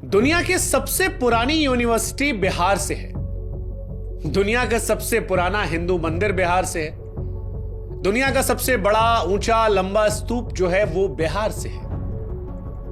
दुनिया की सबसे पुरानी यूनिवर्सिटी बिहार से है। दुनिया का सबसे पुराना हिंदू मंदिर बिहार से है। दुनिया का सबसे बड़ा ऊंचा लंबा स्तूप जो है वो बिहार से है।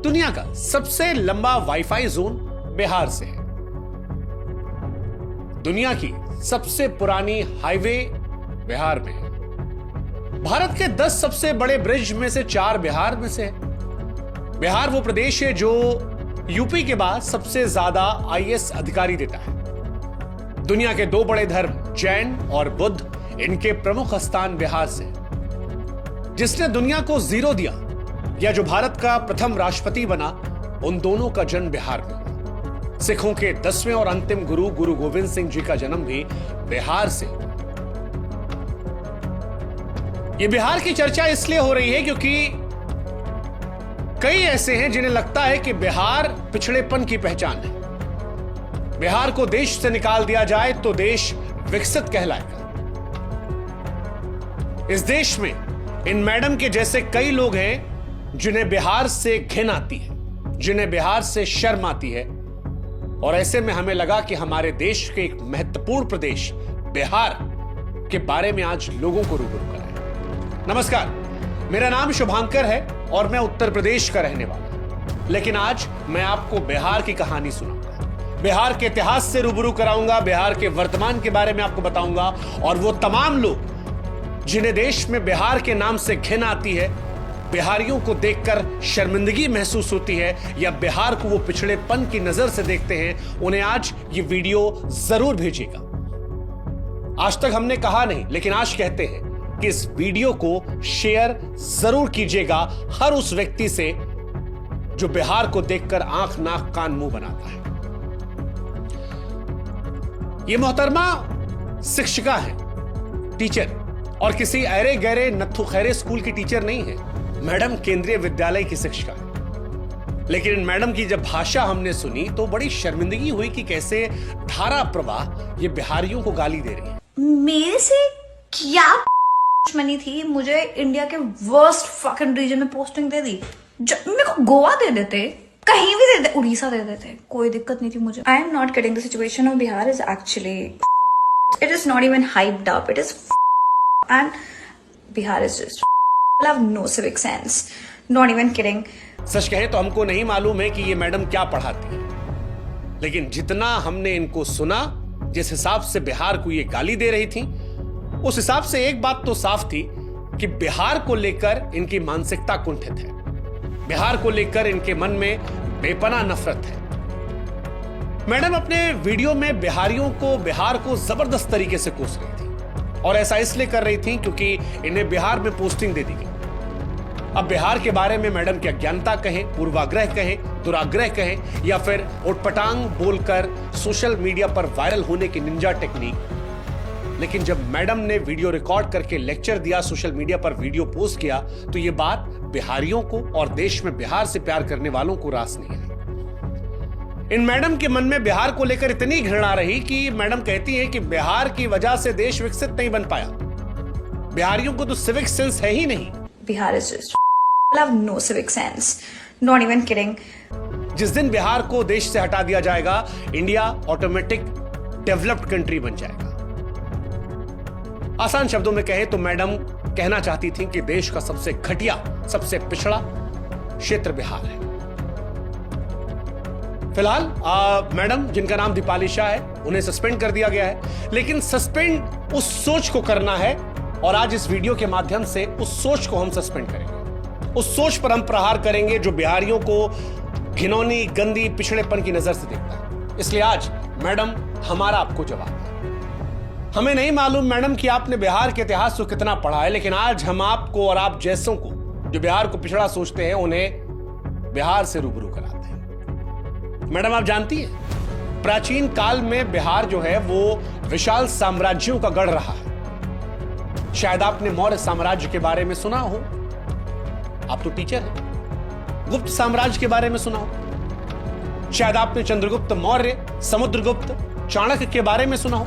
दुनिया का सबसे लंबा वाईफाई जोन बिहार से है। दुनिया की सबसे पुरानी हाईवे बिहार में है। भारत के 10 सबसे बड़े ब्रिज में से 4 बिहार में से है। बिहार वो प्रदेश है जो यूपी के बाद सबसे ज्यादा आईएएस अधिकारी देता है। दुनिया के 2 बड़े धर्म जैन और बुद्ध, इनके प्रमुख स्थान बिहार से है। जिसने दुनिया को 0 दिया या जो भारत का प्रथम राष्ट्रपति बना, उन दोनों का जन्म बिहार में हुआ। सिखों के 10वें और अंतिम गुरु गुरु गोविंद सिंह जी का जन्म भी बिहार से हुआ। यह बिहार की चर्चा इसलिए हो रही है क्योंकि कई ऐसे हैं जिन्हें लगता है कि बिहार पिछड़ेपन की पहचान है। बिहार को देश से निकाल दिया जाए तो देश विकसित कहलाएगा। इस देश में इन मैडम के जैसे कई लोग हैं जिन्हें बिहार से घिन आती है, जिन्हें बिहार से शर्म आती है। और ऐसे में हमें लगा कि हमारे देश के एक महत्वपूर्ण प्रदेश बिहार के बारे में आज लोगों को रूबरू कराएं। नमस्कार, मेरा नाम शुभांकर है और मैं उत्तर प्रदेश का रहने वाला हूं। लेकिन आज मैं आपको बिहार की कहानी सुनाऊंगा, बिहार के इतिहास से रूबरू कराऊंगा, बिहार के वर्तमान के बारे में आपको बताऊंगा। और वो तमाम लोग जिन्हें देश में बिहार के नाम से घिन आती है, बिहारियों को देखकर शर्मिंदगी महसूस होती है या बिहार को वो पिछड़ेपन की नजर से देखते हैं, उन्हें आज ये वीडियो जरूर भेजिएगा। आज तक हमने कहा नहीं, लेकिन आज कहते हैं कि इस वीडियो को शेयर जरूर कीजिएगा हर उस व्यक्ति से जो बिहार को देखकर आंख नाक कान मुंह बनाता है। यह मोहतरमा शिक्षिका है, टीचर, और किसी अरे गहरे नत्थु खैरे स्कूल की टीचर नहीं है। मैडम केंद्रीय विद्यालय की शिक्षिका है। लेकिन मैडम की जब भाषा हमने सुनी तो बड़ी शर्मिंदगी हुई कि कैसे धारा प्रवाह ये बिहारियों को गाली दे रही है। मेरे से क्या दुश्मनी थी? मुझे इंडिया के वर्स्ट फकिंग रीजन में पोस्टिंग दे दी। मेरे को गोवा दे देते, कहीं भी दे देते, उड़ीसा दे देते, कोई दिक्कत नहीं थी मुझे। I am not kidding, the situation of Bihar is actually, it is not even hyped up, it is and Bihar is just have no civic sense, not even kidding. सच कहे तो हमको नहीं मालूम है कि ये मैडम क्या पढ़ाती है, लेकिन जितना हमने इनको सुना, जिस हिसाब से बिहार को ये गाली दे रही थी, उस हिसाब से एक बात तो साफ थी कि बिहार को लेकर इनकी मानसिकता कुंठित है। बिहार को लेकर इनके मन में बेपनाह नफरत है। मैडम अपने वीडियो में बिहार को जबरदस्त तरीके से कोस रही थी, और ऐसा इसलिए कर रही थी क्योंकि इन्हें बिहार में पोस्टिंग दे दी गई। अब बिहार के बारे में मैडम की अज्ञानता कहें, पूर्वाग्रह कहें, दुराग्रह कहें, या फिर उटपटांग बोलकर सोशल मीडिया पर वायरल होने की निंजा टेक्निक, लेकिन जब मैडम ने वीडियो रिकॉर्ड करके लेक्चर दिया, सोशल मीडिया पर वीडियो पोस्ट किया, तो यह बात बिहारियों को और देश में बिहार से प्यार करने वालों को रास नहीं आई। इन मैडम के मन में बिहार को लेकर इतनी घृणा रही कि मैडम कहती है कि बिहार की वजह से देश विकसित नहीं बन पाया। बिहारियों को तो सिविक सेंस है ही नहीं। Bihar is just have no civic sense, not even kidding. जिस दिन बिहार को देश से हटा दिया जाएगा, इंडिया ऑटोमेटिक डेवलप्ड कंट्री बन जाएगा। आसान शब्दों में कहें तो मैडम कहना चाहती थी कि देश का सबसे घटिया, सबसे पिछड़ा क्षेत्र बिहार है। फिलहाल मैडम, जिनका नाम दीपाली शाह है, उन्हें सस्पेंड कर दिया गया है। लेकिन सस्पेंड उस सोच को करना है, और आज इस वीडियो के माध्यम से उस सोच को हम सस्पेंड करेंगे। उस सोच पर हम प्रहार करेंगे जो बिहारियों को घिनौनी, गंदी, पिछड़ेपन की नजर से देखता है। इसलिए आज मैडम, हमारा आपको जवाब है। हमें नहीं मालूम मैडम कि आपने बिहार के इतिहास को कितना पढ़ा है, लेकिन आज हम आपको और आप जैसों को जो बिहार को पिछड़ा सोचते हैं, उन्हें बिहार से रूबरू कराते हैं। मैडम, आप जानती हैं, प्राचीन काल में बिहार जो है वो विशाल साम्राज्यों का गढ़ रहा है। शायद आपने मौर्य साम्राज्य के बारे में सुना हो, आप तो टीचर हैं। गुप्त साम्राज्य के बारे में सुना हो, शायद आपने चंद्रगुप्त मौर्य, समुद्रगुप्त, चाणक्य के बारे में सुना हो,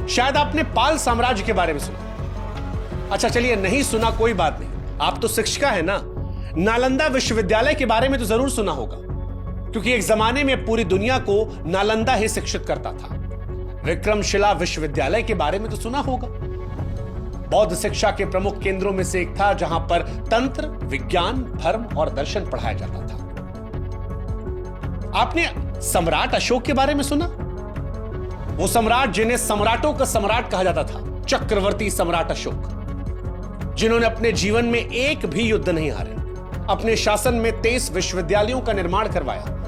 शायद आपने पाल साम्राज्य के बारे में सुना। अच्छा चलिए, नहीं सुना कोई बात नहीं, आप तो शिक्षिका है ना, नालंदा विश्वविद्यालय के बारे में तो जरूर सुना होगा। क्योंकि एक जमाने में पूरी दुनिया को नालंदा ही शिक्षित करता था। विक्रमशिला विश्वविद्यालय के बारे में तो सुना होगा। बौद्ध शिक्षा के प्रमुख केंद्रों में से एक था, जहां पर तंत्र, विज्ञान, धर्म और दर्शन पढ़ाया जाता था। आपने सम्राट अशोक के बारे में सुना? वो सम्राट जिन्हें सम्राटों का सम्राट कहा जाता था, चक्रवर्ती सम्राट अशोक, जिन्होंने अपने जीवन में एक भी युद्ध नहीं हारे, अपने शासन में 23 विश्वविद्यालयों का निर्माण करवाया।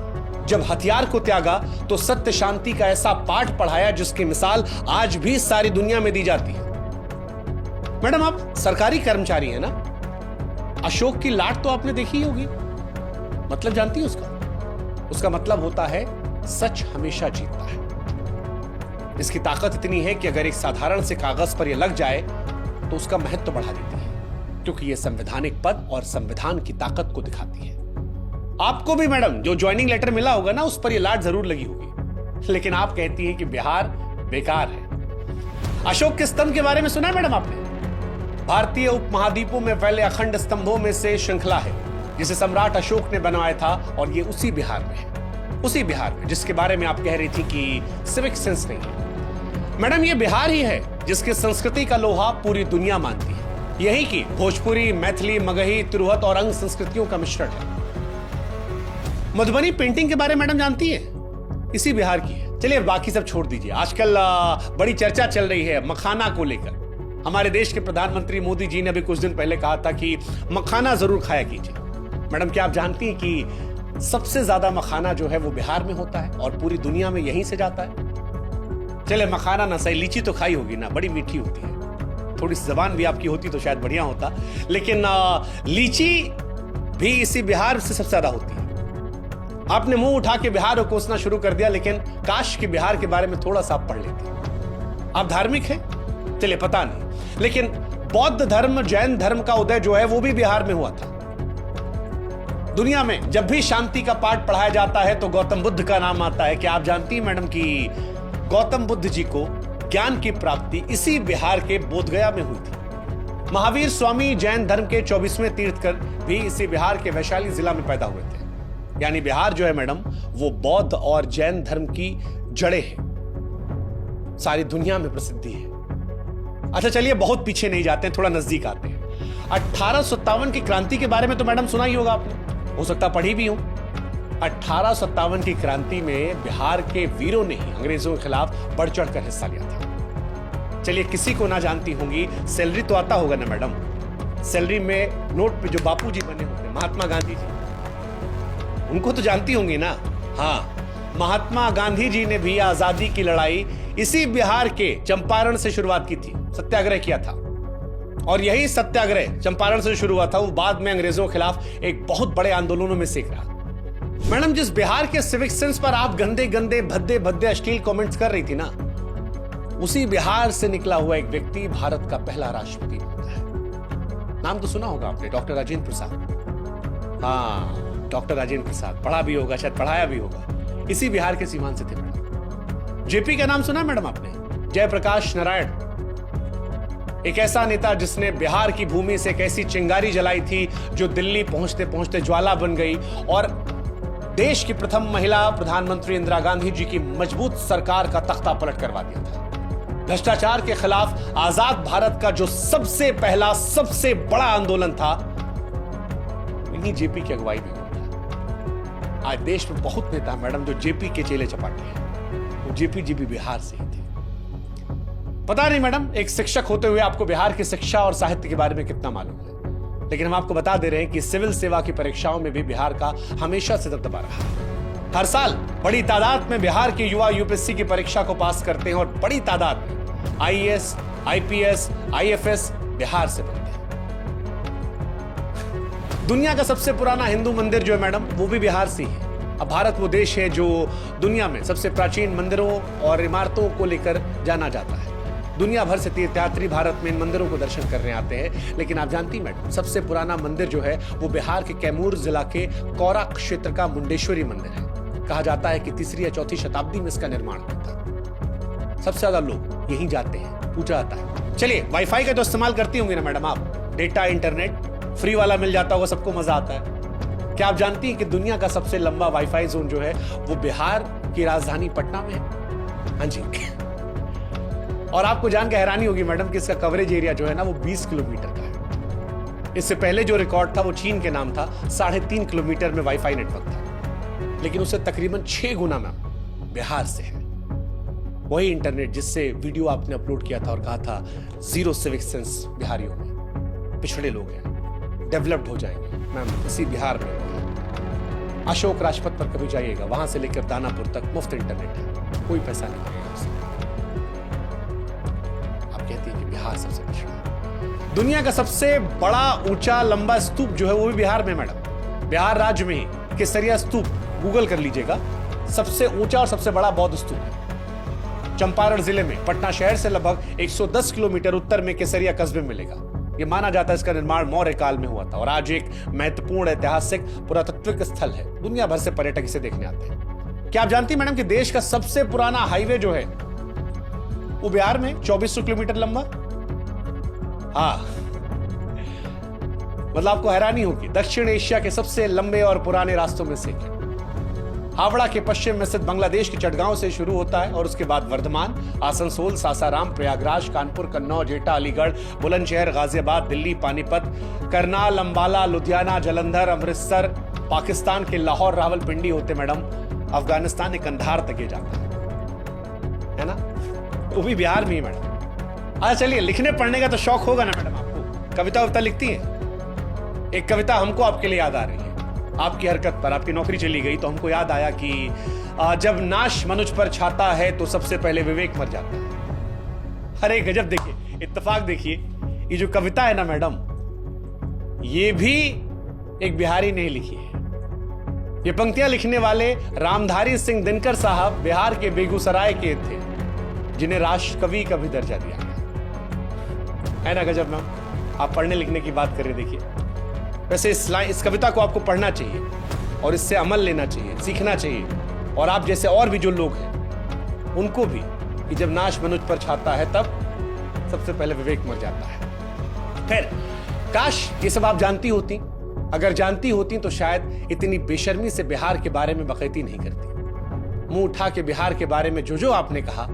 जब हथियार को त्यागा तो सत्य शांति का ऐसा पाठ पढ़ाया जिसकी मिसाल आज भी सारी दुनिया में दी जाती है। मैडम, आप सरकारी कर्मचारी हैं ना? अशोक की लाट तो आपने देखी ही होगी। मतलब जानती है उसका मतलब होता है सच हमेशा जीतता है। इसकी ताकत इतनी है कि अगर एक साधारण से कागज पर यह लग जाए तो उसका महत्व बढ़ा देती है, क्योंकि यह संवैधानिक पद और संविधान की ताकत को दिखाती है। आपको भी मैडम जो ज्वाइनिंग लेटर मिला होगा ना, उस पर यह लाट जरूर लगी होगी, लेकिन आप कहती हैं कि बिहार बेकार है। अशोक के स्तंभ के बारे में सुना है मैडम आपने? भारतीय उपमहाद्वीपों में फैले अखंड स्तंभों में से श्रृंखला है जिसे सम्राट अशोक ने बनवाया था, और ये उसी बिहार में है, उसी बिहार में जिसके बारे में आप कह रही थी कि सिविक सेंस नहीं है। मैडम, ये बिहार ही है जिसकी संस्कृति का लोहा पूरी दुनिया मानती है। यही की भोजपुरी, मैथिली, मगही, तिरहुत और अंग संस्कृतियों का मिश्रण है। मधुबनी पेंटिंग के बारे में मैडम जानती है? इसी बिहार की है। चलिए बाकी सब छोड़ दीजिए। आजकल बड़ी चर्चा चल रही है मखाना को लेकर। हमारे देश के प्रधानमंत्री मोदी जी ने अभी कुछ दिन पहले कहा था कि मखाना जरूर खाया कीजिए। मैडम, क्या आप जानती हैं कि सबसे ज्यादा मखाना जो है वो बिहार में होता है और पूरी दुनिया में यहीं से जाता है? चले मखाना ना सही, लीची तो खाई होगी ना, बड़ी मीठी होती है। थोड़ी सी जबान भी आपकी होती तो शायद बढ़िया होता, लेकिन लीची भी इसी बिहार से सबसे ज्यादा होती है। आपने मुंह उठा के बिहार को कोसना शुरू कर दिया, लेकिन काश के बिहार के बारे में थोड़ा सा आप पढ़ लेते। आप धार्मिक हैं? चलिए पता नहीं, लेकिन बौद्ध धर्म, जैन धर्म का उदय जो है वो भी बिहार में हुआ था। दुनिया में जब भी शांति का पाठ पढ़ाया जाता है तो गौतम बुद्ध का नाम आता है। क्या आप जानती हैं मैडम कि गौतम बुद्ध जी को ज्ञान की प्राप्ति इसी बिहार के बोधगया में हुई थी। महावीर स्वामी जैन धर्म के 24वें तीर्थकर भी इसी बिहार के वैशाली जिला में पैदा हुए थे। यानी बिहार जो है मैडम वो बौद्ध और जैन धर्म की जड़ें हैं, सारी दुनिया में प्रसिद्धि है। अच्छा चलिए बहुत पीछे नहीं जाते हैं, थोड़ा नजदीक आते हैं। 1857 की क्रांति के बारे में तो मैडम सुना ही होगा आपने, हो सकता पढ़ी भी हो। 1857 की क्रांति में बिहार के वीरों ने ही अंग्रेजों के खिलाफ बढ़ चढ़कर हिस्सा लिया था। चलिए किसी को ना जानती होंगी, सैलरी तो आता होगा ना मैडम? सैलरी में नोट पे जो बापू जी बने होते, महात्मा गांधी जी, उनको तो जानती होंगी ना? हाँ, महात्मा गांधी जी ने भी आजादी की लड़ाई इसी बिहार के चंपारण से शुरुआत की थी, सत्याग्रह किया था। और यही सत्याग्रह चंपारण से शुरू हुआ था, वो बाद में अंग्रेजों के खिलाफ एक बहुत बड़े आंदोलनों में से एक रहा। मैडम, जिस बिहार के सिविक सेंस पर आप गंदे गंदे भद्दे भद्दे अश्लील कमेंट्स कर रही थी ना, उसी बिहार से निकला हुआ एक व्यक्ति भारत का पहला राष्ट्रपति बनता है। नाम तो सुना होगा आपने, डॉक्टर राजेंद्र प्रसाद। हाँ, डॉक्टर राजेंद्र प्रसाद, पढ़ा भी होगा, शायद पढ़ाया भी होगा। इसी बिहार के सीमांत से थे मैडम। जेपी का नाम सुना मैडम आपने? जयप्रकाश नारायण, एक ऐसा नेता जिसने बिहार की भूमि से एक ऐसी चिंगारी जलाई थी जो दिल्ली पहुंचते पहुंचते ज्वाला बन गई और देश की प्रथम महिला प्रधानमंत्री इंदिरा गांधी जी की मजबूत सरकार का तख्ता पलट करवा दिया था। भ्रष्टाचार के खिलाफ आजाद भारत का जो सबसे पहला सबसे बड़ा आंदोलन था, इन्हीं जेपी की अगुवाई में हुआ था। आज देश में बहुत नेता मैडम जो जेपी के चेले चपाटे हैं, वो जेपी जी भी बिहार से ही थे। पता नहीं मैडम, एक शिक्षक होते हुए आपको बिहार की शिक्षा और साहित्य के बारे में कितना मालूम है, लेकिन हम आपको बता दे रहे हैं कि सिविल सेवा की परीक्षाओं में भी बिहार का हमेशा से दबदबा रहा। हर साल बड़ी तादाद में बिहार के युवा यूपीएससी की परीक्षा को पास करते हैं और बड़ी तादाद में आईएएस, आईपीएस, आईएफएस बिहार से बनते हैं। दुनिया का सबसे पुराना हिंदू मंदिर जो है मैडम वो भी बिहार से ही है। अब भारत वो देश है जो दुनिया में सबसे प्राचीन मंदिरों और इमारतों को लेकर जाना जाता है। दुनिया भर से तीर्थयात्री भारत में इन मंदिरों को दर्शन करने आते हैं, लेकिन आप जानती मैडम सबसे पुराना मंदिर जो है वो बिहार के कैमूर जिला के कौरा क्षेत्र का मुंडेश्वरी मंदिर है। कहा जाता है कि 3री या 4थी शताब्दी में इसका निर्माण हुआ था। सबसे ज्यादा लोग यहीं जाते हैं, पूजा आता है। चलिए वाईफाई का तो इस्तेमाल करती होंगी ना मैडम आप? डेटा इंटरनेट फ्री वाला मिल जाता होगा, सबको मजा आता है। क्या आप जानती हैं कि दुनिया का सबसे लंबा वाईफाई जोन जो है वो बिहार की राजधानी पटना में है? हाँ जी। और आपको जानकर हैरानी होगी मैडम कि इसका कवरेज एरिया जो है ना वो 20 किलोमीटर का है। इससे पहले जो रिकॉर्ड था वो चीन के नाम था, 3.5 किलोमीटर में वाईफाई नेटवर्क था, लेकिन उससे तकरीबन 6 गुना में बिहार से है वही इंटरनेट जिससे वीडियो आपने अपलोड किया था और कहा था जीरो सिविक सेंस बिहारियों में, पिछड़े लोग हैं, डेवलप्ड हो जाएंगे। मैम इसी बिहार में अशोक राजपथ पर कभी जाइएगा, वहां से लेकर दानापुर तक मुफ्त इंटरनेट है, कोई पैसा नहीं लगेगा उससे। आप कहती हैं कि बिहार सबसे पिछड़ा है। दुनिया का सबसे बड़ा ऊंचा लंबा स्तूप जो है वो भी बिहार में मैडम, बिहार राज्य में ही केसरिया स्तूप, गूगल कर लीजिएगा, सबसे ऊंचा और सबसे बड़ा बौद्ध स्तूप है। चंपारण जिले में पटना शहर से लगभग 110 किलोमीटर उत्तर में केसरिया कस्बे में मिलेगा। यह माना जाता है इसका निर्माण मौर्य काल में हुआ था और आज एक महत्वपूर्ण ऐतिहासिक पुरातत्विक स्थल है। दुनिया भर से पर्यटक इसे देखने आते हैं। क्या आप जानती हैं मैडम कि देश का सबसे पुराना हाईवे जो है वो बिहार में 2400 किलोमीटर लंबा? हाँ, मतलब आपको हैरानी होगी, दक्षिण एशिया के सबसे लंबे और पुराने रास्तों में से एक है। हावड़ा के पश्चिम में स्थित बांग्लादेश के चटगांव से शुरू होता है और उसके बाद वर्धमान, आसनसोल, सासाराम, प्रयागराज, कानपुर, कन्नौज, एटा, अलीगढ़, बुलंदशहर, गाजियाबाद, दिल्ली, पानीपत, करनाल, अंबाला, लुधियाना, जालंधर, अमृतसर, पाकिस्तान के लाहौर, रावलपिंडी होते मैडम अफगानिस्तान के कंधार तक ये जाता है ना, वो भी बिहार में ही मैडम। अच्छा चलिए, लिखने पढ़ने का तो शौक होगा ना मैडम आपको, कविता वविता लिखती हैं? एक कविता हमको आपके लिए याद आ रही है, आपकी हरकत पर, आपकी नौकरी चली गई तो हमको याद आया कि जब नाश मनुष्य पर छाता है तो सबसे पहले विवेक मर जाता है। अरे गजब, देखिए इत्तेफाक, देखिए ये जो कविता है ना मैडम, ये भी एक बिहारी ने लिखी है। ये पंक्तियां लिखने वाले रामधारी सिंह दिनकर साहब बिहार के बेगूसराय के थे, जिन्हें राष्ट्र कवि का भी दर्जा दिया गया है ना। गजब मैम, आप पढ़ने लिखने की बात कर रहे, देखिए वैसे इस कविता को आपको पढ़ना चाहिए और इससे अमल लेना चाहिए, सीखना चाहिए, और आप जैसे और भी जो लोग हैं उनको भी, कि जब नाश मनुष्य पर छाता है तब सबसे पहले विवेक मर जाता है। खैर, काश ये सब आप जानती होती, अगर जानती होती तो शायद इतनी बेशर्मी से बिहार के बारे में बकैती नहीं करती। मुंह उठा के बिहार के बारे में जो आपने कहा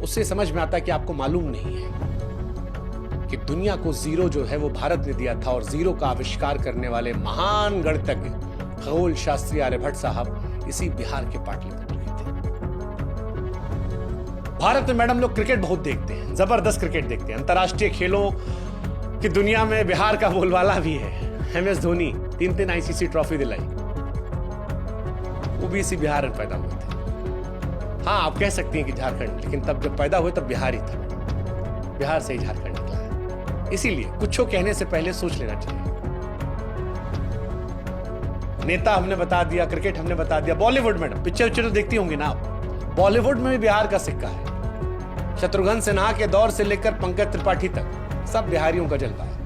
उससे समझ में आता कि आपको मालूम नहीं है कि दुनिया को जीरो जो है वो भारत ने दिया था, और जीरो का आविष्कार करने वाले महान गणितज्ञ खगोल शास्त्री आर्यभट्ट साहब इसी बिहार के पाटलिपुत्र के थे। भारत में मैडम लोग क्रिकेट बहुत देखते हैं, जबरदस्त क्रिकेट देखते हैं। अंतर्राष्ट्रीय खेलों की दुनिया में बिहार का बोलबाला भी है। MS धोनी 3 ICC ट्रॉफी दिलाई, वो भी इसी बिहार में पैदा हुए थे। हाँ, आप कह सकती हैं कि झारखंड, लेकिन तब जब पैदा हुए तब बिहार ही था, बिहार से ही झारखंड निकला है। इसीलिए कुछ कहने से पहले सोच लेना चाहिए। नेता हमने बता दिया, क्रिकेट हमने बता दिया, बॉलीवुड मैडम पिक्चर तो देखती होंगी ना आप, बॉलीवुड में भी बिहार का सिक्का है। शत्रुघ्न सिन्हा के दौर से लेकर पंकज त्रिपाठी तक सब बिहारियों का जलवा है।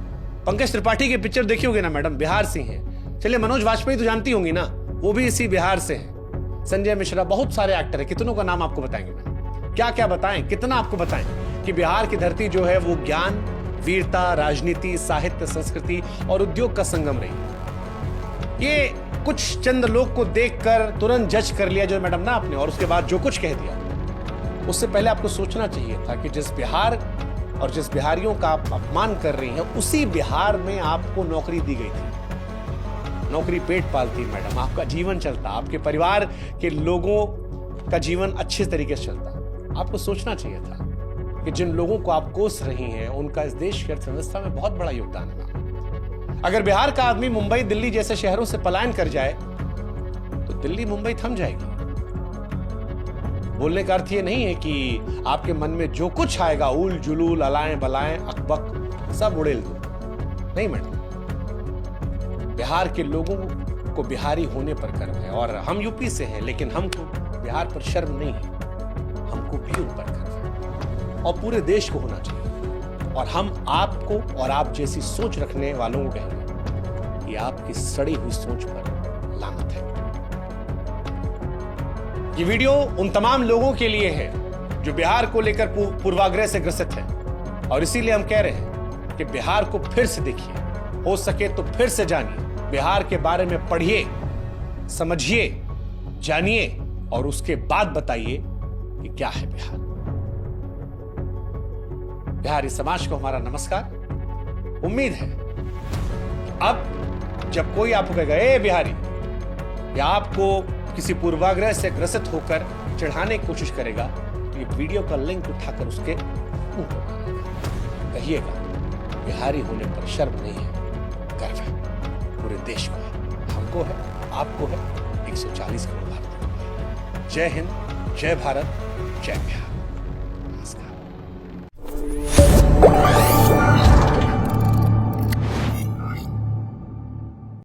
पंकज त्रिपाठी के पिक्चर देखी होगी ना मैडम, बिहार से हैं। चलिए, मनोज वाजपेयी तो जानती होंगी ना, वो भी इसी बिहार से हैं। संजय मिश्रा, बहुत सारे एक्टर हैं, कितनों का नाम आपको बताएंगे मैडम, क्या क्या बताएं, कितना आपको बताएं कि बिहार की धरती जो है वो ज्ञान, वीरता, राजनीति, साहित्य, संस्कृति और उद्योग का संगम रही। ये कुछ चंद लोग को देखकर तुरंत जज कर लिया जो मैडम ना आपने, और उसके बाद जो कुछ कह दिया, उससे पहले आपको सोचना चाहिए था कि जिस बिहार और जिस बिहारियों का आप अपमान कर रही हैं, उसी बिहार में आपको नौकरी दी गई थी। नौकरी पेट पालती मैडम, आपका जीवन चलता, आपके परिवार के लोगों का जीवन अच्छे तरीके से चलता। आपको सोचना चाहिए था कि जिन लोगों को आप कोस रही हैं उनका इस देश की अर्थव्यवस्था में बहुत बड़ा योगदान है। अगर बिहार का आदमी मुंबई, दिल्ली जैसे शहरों से पलायन कर जाए तो दिल्ली मुंबई थम जाएगी। बोलने का अर्थ ये नहीं है कि आपके मन में जो कुछ आएगा, उल जुलूल, अलाएं बलाएं, अकबक, सब उड़ेल दो, नहीं मैडम। बिहार के लोगों को बिहारी होने पर गर्व है, और हम यूपी से हैं, लेकिन हमको बिहार पर शर्म नहीं है, हमको भी उन पर गर्व है, और पूरे देश को होना चाहिए। और हम आपको और आप जैसी सोच रखने वालों को कहेंगे कि आपकी सड़ी हुई सोच पर लानत है। ये वीडियो उन तमाम लोगों के लिए है जो बिहार को लेकर पूर्वाग्रह से ग्रसित है, और इसीलिए हम कह रहे हैं कि बिहार को फिर से देखिए, हो सके तो फिर से जानिए, बिहार के बारे में पढ़िए, समझिए, जानिए और उसके बाद बताइए कि क्या है बिहार। बिहारी समाज को हमारा नमस्कार। उम्मीद है अब जब कोई आपको कहेगा ए बिहारी, या आपको किसी पूर्वाग्रह से ग्रसित होकर चढ़ाने की कोशिश करेगा, तो ये वीडियो का लिंक उठाकर उसके मुंह पर मारेगा। कहिएगा बिहारी होने पर शर्म नहीं है, गर्व है, पूरे देश को है, हमको है, आपको है, 140 करोड़ भारतीयों को है। जय हिंद, जय भारत, जय बिहार।